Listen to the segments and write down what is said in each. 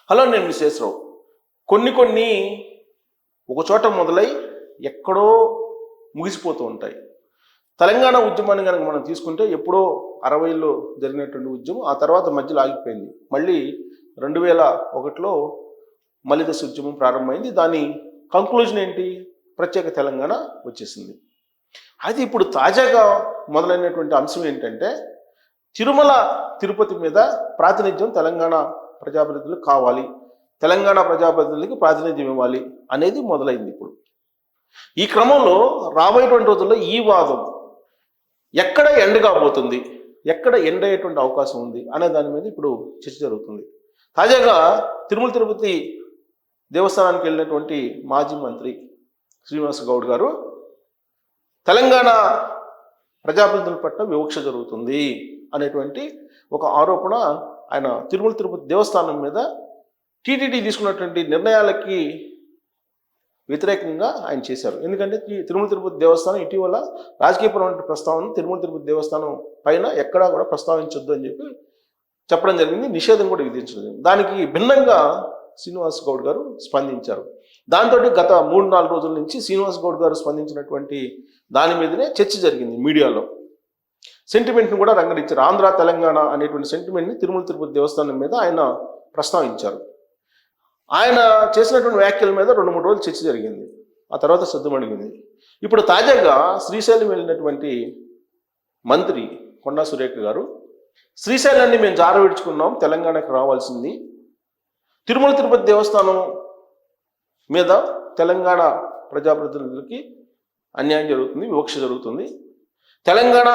Hello, నేను విశ్వేశ్వరరావు. కొన్ని ఒక చోట మొదలై ఎక్కడో ముగిసిపోతూ ఉంటాయి. తెలంగాణ ఉద్యమాన్ని కనుక మనం తీసుకుంటే ఎప్పుడో 60లో జరిగినటువంటి ఉద్యమం ఆ తర్వాత మధ్యలో ఆగిపోయింది. మళ్ళీ 2001లో మలిదశ ఉద్యమం ప్రారంభమైంది. దాని కంక్లూజన్ ఏంటి? ప్రత్యేక తెలంగాణ వచ్చేసింది. అయితే ఇప్పుడు తాజాగా మొదలైనటువంటి అంశం ఏంటంటే తిరుమల తిరుపతి మీద ప్రాతినిధ్యం తెలంగాణ ప్రజాప్రతినిధులకు కావాలి, తెలంగాణ ప్రజాప్రతినిధులకి ప్రాతినిధ్యం ఇవ్వాలి అనేది మొదలైంది. ఇప్పుడు ఈ క్రమంలో రాబోయేటువంటి రోజుల్లో ఈ వాదం ఎక్కడ ఎండ్ కాబోతుంది, ఎక్కడ ఎండ్ అయ్యేటువంటి అవకాశం ఉంది అనే దాని మీద ఇప్పుడు చర్చ జరుగుతుంది. తాజాగా తిరుమల తిరుపతి దేవస్థానానికి వెళ్ళినటువంటి మాజీ మంత్రి శ్రీనివాస్ గౌడ్ గారు తెలంగాణ ప్రజాప్రతినిధుల పట్ల వివక్ష జరుగుతుంది అనేటువంటి ఒక ఆరోపణ ఆయన తిరుమల తిరుపతి దేవస్థానం మీద టీటీడీ తీసుకున్నటువంటి నిర్ణయాలకి వ్యతిరేకంగా ఆయన చేశారు. ఎందుకంటే తిరుమల తిరుపతి దేవస్థానం ఇటీవల రాజకీయపరమైన ప్రస్తావన తిరుమల తిరుపతి దేవస్థానం పైన ఎక్కడా కూడా ప్రస్తావించొద్దు అని చెప్పి చెప్పడం జరిగింది, నిషేధం కూడా విధించడం. దానికి భిన్నంగా శ్రీనివాస్ గౌడ్ గారు స్పందించారు. దాంతో గత 3-4 రోజుల నుంచి శ్రీనివాస్ గౌడ్ గారు స్పందించినటువంటి దాని మీదనే చర్చ జరిగింది. మీడియాలో సెంటిమెంట్ని కూడా రంగరించారు. ఆంధ్ర తెలంగాణ అనేటువంటి సెంటిమెంట్ని తిరుమల తిరుపతి దేవస్థానం మీద ఆయన ప్రస్తావించారు. ఆయన చేసినటువంటి వ్యాఖ్యల మీద 2-3 రోజులు చర్చ జరిగింది. ఆ తర్వాత సద్దుమణిగింది. ఇప్పుడు తాజాగా శ్రీశైలం వెళ్ళినటువంటి మంత్రి కొండా సురేఖ గారు శ్రీశైలాన్ని మేము జారవిడ్చుకున్నాం, తెలంగాణకు రావాల్సింది, తిరుమల తిరుపతి దేవస్థానం మీద తెలంగాణ ప్రజాప్రతినిధులకి అన్యాయం జరుగుతుంది, వివక్ష జరుగుతుంది, తెలంగాణ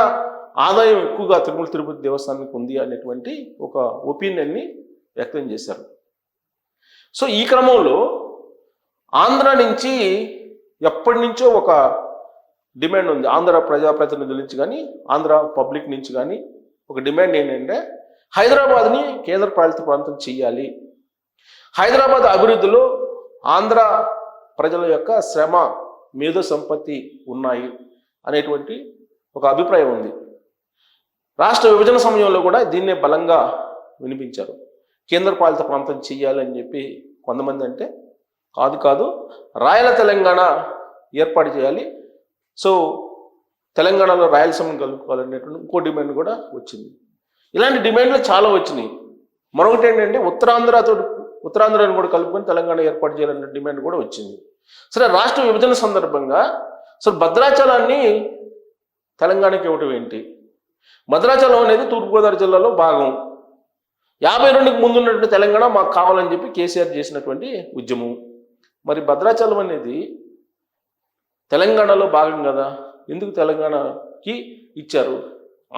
ఆదాయం ఎక్కువగా తిరుమల తిరుపతి దేవస్థానానికి ఉంది అనేటువంటి ఒక ఒపీనియన్ని వ్యక్తం చేశారు. సో ఈ క్రమంలో ఆంధ్ర నుంచి ఎప్పటి నుంచో ఒక డిమాండ్ ఉంది. ఆంధ్ర ప్రజాప్రతినిధుల నుంచి కానీ ఆంధ్ర పబ్లిక్ నుంచి కానీ ఒక డిమాండ్ ఏంటంటే హైదరాబాద్ని కేంద్ర పాలిత ప్రాంతం చేయాలి, హైదరాబాద్ అభివృద్ధిలో ఆంధ్ర ప్రజల యొక్క శ్రమ మేధో సంపత్తి ఉన్నాయి అనేటువంటి ఒక అభిప్రాయం ఉంది. రాష్ట్ర విభజన సమయంలో కూడా దీన్నే బలంగా వినిపించారు. కేంద్ర పాలిత ప్రాంతం చేయాలని చెప్పి కొంతమంది అంటే కాదు రాయల తెలంగాణ ఏర్పాటు చేయాలి, సో తెలంగాణలో రాయలసీమను కలుపుకోవాలనేటువంటి ఇంకో డిమాండ్ కూడా వచ్చింది. ఇలాంటి డిమాండ్లు చాలా వచ్చినాయి. మరొకటి ఏంటంటే ఉత్తరాంధ్రను కూడా కలుపుకొని తెలంగాణ ఏర్పాటు చేయాలనే డిమాండ్ కూడా వచ్చింది. సరే, రాష్ట్ర విభజన సందర్భంగా అసలు భద్రాచలాన్ని తెలంగాణకి ఇవ్వటం ఏంటి? భద్రాచలం అనేది తూర్పుగోదావరి జిల్లాలో భాగం. 52కి ముందు ఉన్నటువంటి తెలంగాణ మాకు కావాలని చెప్పి కేసీఆర్ చేసినటువంటి ఉద్యమం. మరి భద్రాచలం అనేది తెలంగాణలో భాగం కదా, ఎందుకు తెలంగాణకి ఇచ్చారు?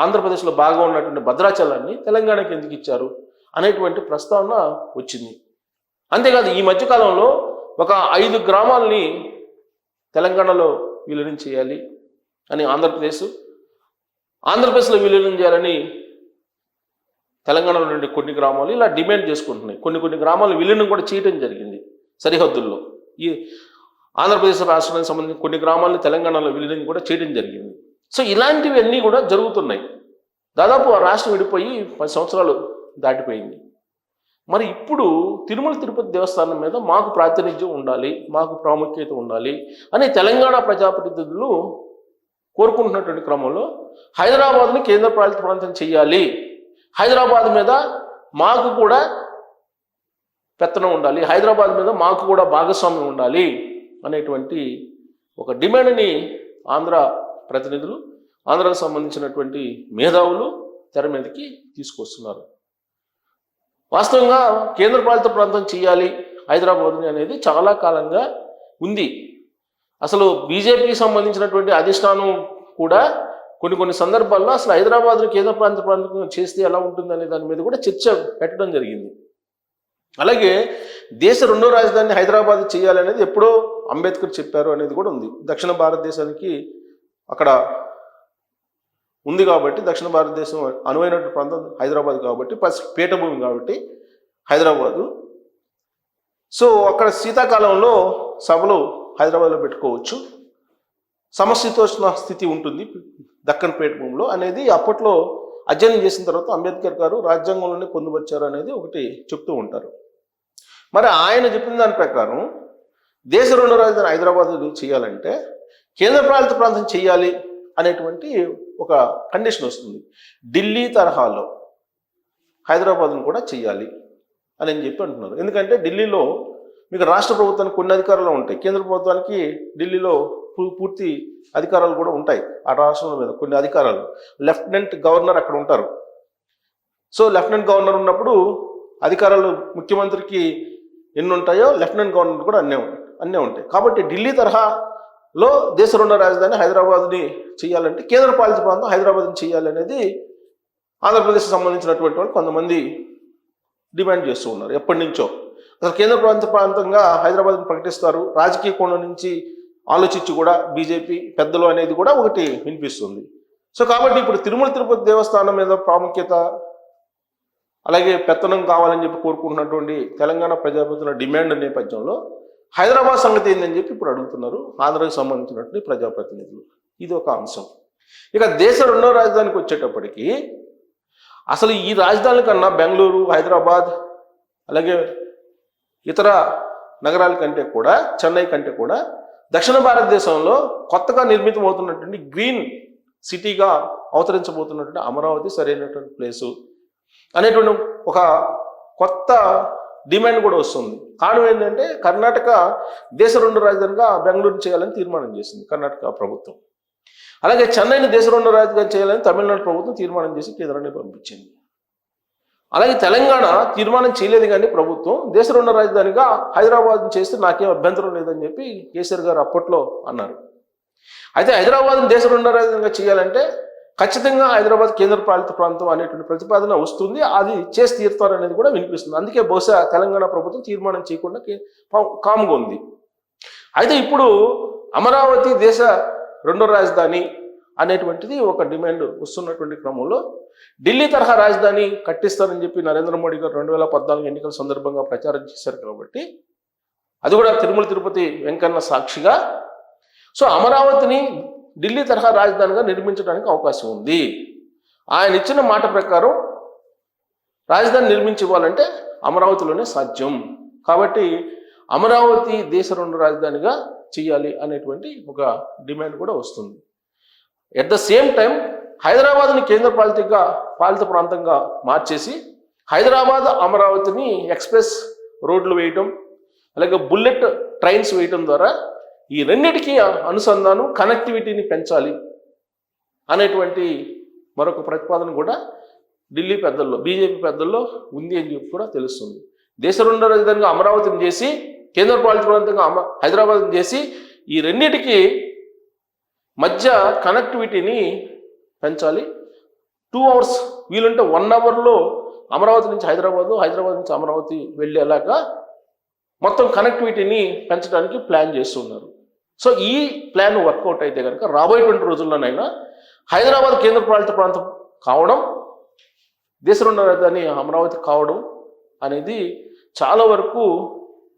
ఆంధ్రప్రదేశ్లో భాగం ఉన్నటువంటి భద్రాచలాన్ని తెలంగాణకి ఎందుకు ఇచ్చారు అనేటువంటి ప్రస్తావన వచ్చింది. అంతేకాదు, ఈ మధ్యకాలంలో ఒక 5 గ్రామాలని తెలంగాణలో విలీనం చేయాలి అని ఆంధ్రప్రదేశ్లో విలీనం చేయాలని తెలంగాణలో నుండి కొన్ని గ్రామాలు ఇలా డిమాండ్ చేసుకుంటున్నాయి. కొన్ని గ్రామాలు విలీనం కూడా చేయడం జరిగింది సరిహద్దుల్లో. ఈ ఆంధ్రప్రదేశ్ రాష్ట్రానికి సంబంధించిన కొన్ని గ్రామాలను తెలంగాణలో విలీనం కూడా చేయడం జరిగింది. సో ఇలాంటివన్నీ కూడా జరుగుతున్నాయి. దాదాపు ఆ రాష్ట్రం విడిపోయి 10 సంవత్సరాలు దాటిపోయింది. మరి ఇప్పుడు తిరుమల తిరుపతి దేవస్థానం మీద మాకు ప్రాతినిధ్యం ఉండాలి, మాకు ప్రాముఖ్యత ఉండాలి అని తెలంగాణ ప్రజాప్రతినిధులు కోరుకుంటున్నటువంటి క్రమంలో హైదరాబాద్ని కేంద్ర పాలిత ప్రాంతం చేయాలి, హైదరాబాద్ మీద మాకు కూడా పెత్తనం ఉండాలి, హైదరాబాద్ మీద మాకు కూడా భాగస్వామ్యం ఉండాలి అనేటువంటి ఒక డిమాండ్ని ఆంధ్ర ప్రతినిధులు, ఆంధ్రకు సంబంధించినటువంటి మేధావులు తెర మీదకి తీసుకొస్తున్నారు. వాస్తవంగా కేంద్ర పాలిత ప్రాంతం చేయాలి హైదరాబాద్ని అనేది చాలా కాలంగా ఉంది. అసలు బీజేపీకి సంబంధించినటువంటి అధిష్టానం కూడా కొన్ని సందర్భాల్లో అసలు హైదరాబాద్ను కేంద్ర ప్రాంతం చేస్తే ఎలా ఉంటుంది అనే దాని మీద కూడా చర్చ పెట్టడం జరిగింది. అలాగే దేశ 2వ రాజధాని హైదరాబాద్ చేయాలనేది ఎప్పుడో అంబేద్కర్ చెప్పారు అనేది కూడా ఉంది. దక్షిణ భారతదేశానికి అక్కడ ఉంది కాబట్టి, దక్షిణ భారతదేశం అనువైనటువంటి ప్రాంతం హైదరాబాద్ కాబట్టి, పీఠభూమి కాబట్టి హైదరాబాదు. సో అక్కడ శీతాకాలంలో సభలు హైదరాబాద్లో పెట్టుకోవచ్చు, సమశీతోష్ణ స్థితి ఉంటుంది దక్కన్ పీఠభూమిలో అనేది అప్పట్లో అధ్యయనం చేసిన తర్వాత అంబేద్కర్ గారు రాజ్యాంగంలోనే పొందుపరిచారు అనేది ఒకటి చెప్తూ ఉంటారు. మరి ఆయన చెప్పిన దాని ప్రకారం దేశ రెండో రాజధాని హైదరాబాద్ చేయాలంటే కేంద్ర పాలిత ప్రాంతం చేయాలి అనేటువంటి ఒక కండిషన్ వస్తుంది. ఢిల్లీ తరహాలో హైదరాబాద్ను కూడా చేయాలి అని చెప్పి అంటున్నారు. ఎందుకంటే ఢిల్లీలో మీకు రాష్ట్ర ప్రభుత్వానికి కొన్ని అధికారాలు ఉంటాయి, కేంద్ర ప్రభుత్వానికి ఢిల్లీలో పూర్తి అధికారాలు కూడా ఉంటాయి. ఆ రాష్ట్రాల మీద కొన్ని అధికారాలు, లెఫ్టినెంట్ గవర్నర్ అక్కడ ఉంటారు. సో లెఫ్టినెంట్ గవర్నర్ ఉన్నప్పుడు అధికారాలు ముఖ్యమంత్రికి ఎన్ని ఉంటాయో లెఫ్టినెంట్ గవర్నర్ కూడా అన్నీ ఉంటాయి. కాబట్టి ఢిల్లీ తరహాలో దేశ రెండో రాజధాని హైదరాబాద్ని చేయాలంటే కేంద్ర పాలిత ప్రాంతం హైదరాబాద్ని చేయాలి అనేది ఆంధ్రప్రదేశ్కి సంబంధించినటువంటి వాళ్ళు కొంతమంది డిమాండ్ చేస్తూ ఉన్నారు ఎప్పటి నుంచో. అసలు కేంద్ర ప్రాంతంగా హైదరాబాద్ని ప్రకటిస్తారు, రాజకీయ కోణం నుంచి ఆలోచించి కూడా బీజేపీ పెద్దలు అనేది కూడా ఒకటి వినిపిస్తుంది. సో కాబట్టి ఇప్పుడు తిరుమల తిరుపతి దేవస్థానం మీద ప్రాముఖ్యత, అలాగే పెత్తనం కావాలని చెప్పి కోరుకుంటున్నటువంటి తెలంగాణ ప్రజాప్రతినిధుల డిమాండ్ నేపథ్యంలో హైదరాబాద్ సంగతి ఏందని చెప్పి ఇప్పుడు అడుగుతున్నారు ఆంధ్రాకి సంబంధించినటువంటి ప్రజాప్రతినిధులు. ఇది ఒక అంశం. ఇక దేశ రెండో రాజధానికి వచ్చేటప్పటికి అసలు ఈ రాజధానుల కన్నా బెంగళూరు, హైదరాబాద్, అలాగే ఇతర నగరాల కంటే కూడా, చెన్నై కంటే కూడా దక్షిణ భారతదేశంలో కొత్తగా నిర్మితమవుతున్నటువంటి గ్రీన్ సిటీగా అవతరించబోతున్నటువంటి అమరావతి సరైనటువంటి ప్లేసు అనేటువంటి ఒక కొత్త డిమాండ్ కూడా వస్తుంది. కారణం ఏంటంటే కర్ణాటక దేశ రెండు రాజధానిగా బెంగళూరు చేయాలని తీర్మానం చేసింది కర్ణాటక ప్రభుత్వం. అలాగే చెన్నైని దేశ రెండో రాజధాని చేయాలని తమిళనాడు ప్రభుత్వం తీర్మానం చేసి కేంద్రాన్ని పంపించింది. అలాగే తెలంగాణ తీర్మానం చేయలేదు, కానీ ప్రభుత్వం దేశ రెండో రాజధానిగా హైదరాబాద్ చేస్తే నాకేం అభ్యంతరం లేదని చెప్పి కేసీఆర్ గారు అప్పట్లో అన్నారు. అయితే హైదరాబాద్ని దేశ రెండో రాజధానిగా చేయాలంటే ఖచ్చితంగా హైదరాబాద్ కేంద్ర పాలిత ప్రాంతం అనేటువంటి ప్రతిపాదన వస్తుంది, అది చేసి తీరుతారు అనేది కూడా వినిపిస్తుంది. అందుకే బహుశా తెలంగాణ ప్రభుత్వం తీర్మానం చేయకుండా కామ్గా ఉంది. అయితే ఇప్పుడు అమరావతి దేశ రెండో రాజధాని అనేటువంటిది ఒక డిమాండ్ వస్తున్నటువంటి క్రమంలో ఢిల్లీ తరహా రాజధాని కట్టిస్తారని చెప్పి నరేంద్ర మోడీ గారు 2014 ఎన్నికల సందర్భంగా ప్రచారం చేశారు. కాబట్టి అది కూడా తిరుమల తిరుపతి వెంకన్న సాక్షిగా సో అమరావతిని ఢిల్లీ తరహా రాజధానిగా నిర్మించడానికి అవకాశం ఉంది. ఆయన ఇచ్చిన మాట ప్రకారం రాజధాని నిర్మించివ్వాలంటే అమరావతిలోనే సాధ్యం. కాబట్టి అమరావతి దేశ రెండు రాజధానిగా చేయాలి అనేటువంటి ఒక డిమాండ్ కూడా వస్తుంది. ఎట్ ద సేమ్ టైం హైదరాబాద్ని కేంద్ర పాలిత ప్రాంతంగా మార్చేసి హైదరాబాద్ అమరావతిని ఎక్స్ప్రెస్ రోడ్లు వేయటం, అలాగే బుల్లెట్ ట్రైన్స్ వేయటం ద్వారా ఈ రెండింటికి అనుసంధానం కనెక్టివిటీని పెంచాలి అనేటువంటి మరొక ప్రతిపాదన కూడా ఢిల్లీ పెద్దల్లో, బీజేపీ పెద్దల్లో ఉంది అని చెప్పి కూడా తెలుస్తుంది. దేశ రెండో రాజధానిగా అమరావతిని చేసి కేంద్ర పాలిత ప్రాంతంగా హైదరాబాద్ని చేసి ఈ రెండింటికి మధ్య కనెక్టివిటీని పెంచాలి. 2 hours వీలుంటే 1 hourలో అమరావతి నుంచి హైదరాబాద్ నుంచి అమరావతి వెళ్ళేలాగా మొత్తం కనెక్టివిటీని పెంచడానికి ప్లాన్ చేస్తున్నారు. సో ఈ ప్లాన్ వర్కౌట్ అయితే కనుక రాబోయేటువంటి రోజుల్లోనైనా హైదరాబాద్ కేంద్ర పాలిత ప్రాంతం కావడం, దేశ రెండో రాజధాని అమరావతి కావడం అనేది చాలా వరకు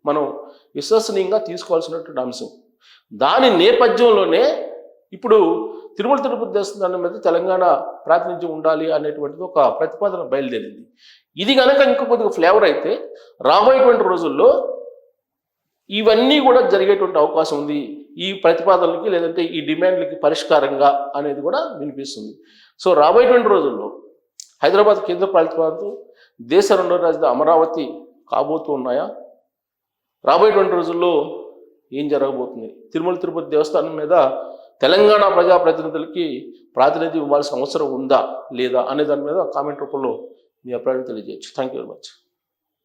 మనం విశ్వసనీయంగా తీసుకోవాల్సినటువంటి అంశం. దాని నేపథ్యంలోనే ఇప్పుడు తిరుమల తిరుపతి దేవస్థానం మీద తెలంగాణ ప్రాతినిధ్యం ఉండాలి అనేటువంటిది ఒక ప్రతిపాదన బయలుదేరింది. ఇది కనుక ఇంకా కొద్దిగా ఫ్లేవర్ అయితే రాబోయేటువంటి రోజుల్లో ఇవన్నీ కూడా జరిగేటువంటి అవకాశం ఉంది. ఈ ప్రతిపాదనలకి లేదంటే ఈ డిమాండ్లకి పరిష్కారంగా అనేది కూడా వినిపిస్తుంది. సో రాబోయేటువంటి రోజుల్లో హైదరాబాద్ కేంద్ర పాలిత ప్రాంతం దేశ రెండో రాజధాని అమరావతి కాబోతూ ఉన్నాయా? రాబోయేటువంటి రోజుల్లో ఏం జరగబోతుంది? తిరుమల తిరుపతి దేవస్థానం మీద తెలంగాణ ప్రజాప్రతినిధులకి ప్రాతినిధ్యం ఇవ్వాల్సిన అవసరం ఉందా లేదా అనే దాని మీద కామెంట్ రూపంలో మీ అభిప్రాయం తెలియజేయచ్చు. Thank you very much.